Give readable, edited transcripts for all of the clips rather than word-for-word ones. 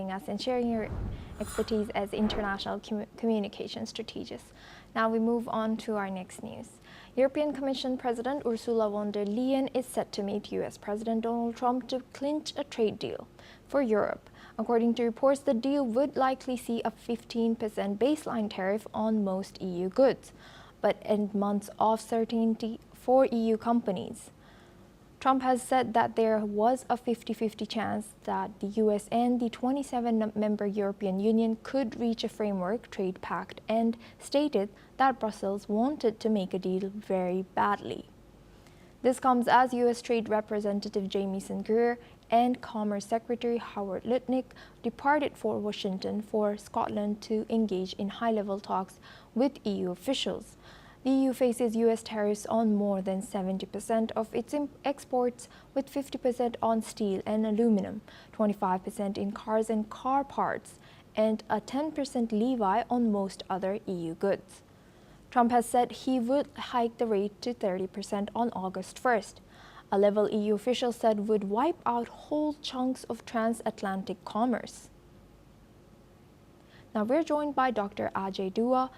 us and sharing your expertise as international communication strategist. Now we move on to our next news. European Commission President Ursula von der Leyen is set to meet US President Donald Trump to clinch a trade deal for Europe. According to reports, the deal would likely see a 15% baseline tariff on most EU goods, but end months of certainty for EU companies. Trump has said that there was a 50-50 chance that the US and the 27-member European Union could reach a framework trade pact and stated that Brussels wanted to make a deal very badly. This comes as US Trade Representative Jamieson Greer and Commerce Secretary Howard Lutnick departed for Washington for Scotland to engage in high-level talks with EU officials. The EU faces US tariffs on more than 70% of its exports, with 50% on steel and aluminum, 25% in cars and car parts, and a 10% levy on most other EU goods. Trump has said he would hike the rate to 30% on August 1st. A level EU official said would wipe out whole chunks of transatlantic commerce. Now we're joined by Dr. Ajay Dua.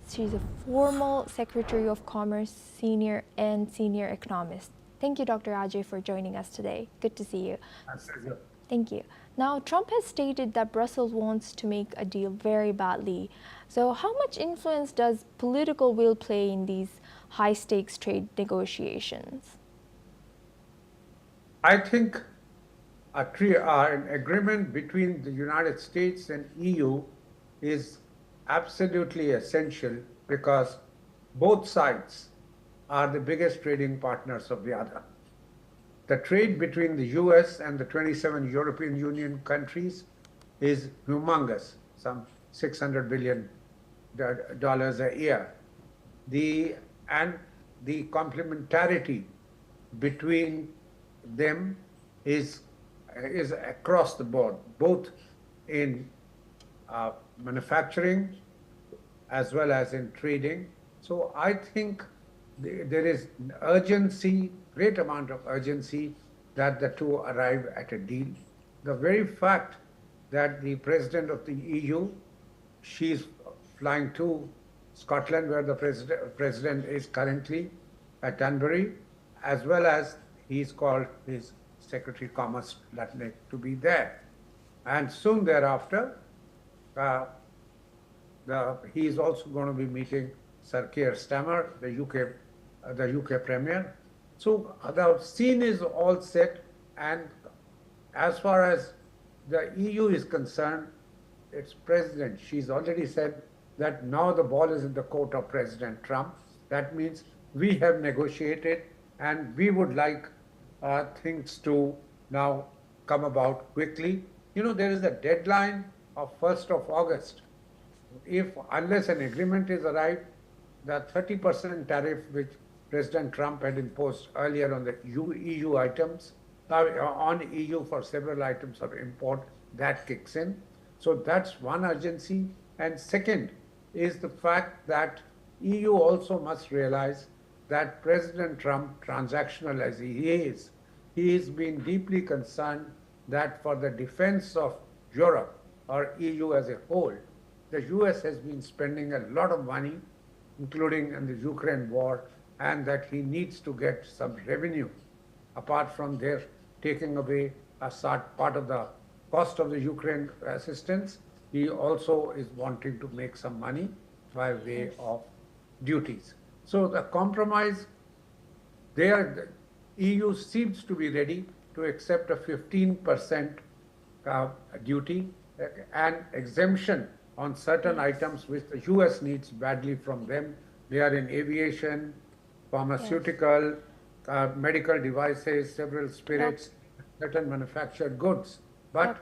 She's a former Secretary of Commerce, senior economist. Thank you, Dr. Ajay, for joining us today. Good to see you. Thank you. Now, Trump has stated that Brussels wants to make a deal very badly. So how much influence does political will play in these high-stakes trade negotiations? I think an agreement between the United States and EU is absolutely essential because both sides are the biggest trading partners of the other. The trade between the US and the 27 European Union countries is humongous, some $600 billion a year. The complementarity between them is across the board, both in manufacturing as well as in trading. So I think there is urgency, great amount of urgency, that the two arrive at a deal. The very fact that the president of the EU, she's flying to Scotland, where the president is currently at Danbury, as well as he's called his Secretary of Commerce Lutnick to be there. And soon thereafter, he is also going to be meeting Sir Keir Starmer, the UK Premier. So the scene is all set, and as far as the EU is concerned, its president, she's already said that now the ball is in the court of President Trump. That means we have negotiated, and we would like things to now come about quickly. You know, there is a deadline of 1st of August. Unless an agreement is arrived, the 30% tariff which President Trump had imposed earlier on the EU items, on EU for several items of import, that kicks in. So that's one urgency. And second is the fact that EU also must realize that President Trump, transactional as he is been deeply concerned that for the defense of Europe or EU as a whole, the US has been spending a lot of money, including in the Ukraine war, and that he needs to get some revenue apart from their taking away a part of the cost of the Ukraine assistance. He also is wanting to make some money by way of duties. So the compromise there, the EU seems to be ready to accept a 15% duty and exemption on certain items which the US needs badly from them. They are in aviation, pharmaceutical, medical devices, several spirits, certain manufactured goods. But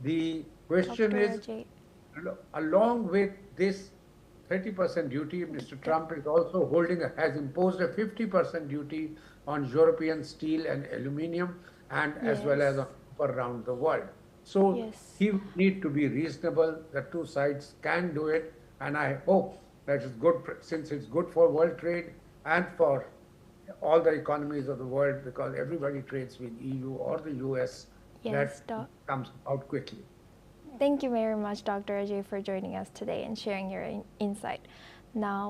the question is, along with this 30% duty, Mr. Trump is also has imposed a 50% duty on European steel and aluminium, and as well as around the world. So he would need to be reasonable. The two sides can do it, and I hope that it's good, since it's good for world trade and for all the economies of the world, because everybody trades with EU or the US, that comes out quickly. Thank you very much, Dr. Ajay, for joining us today and sharing your insight. Now,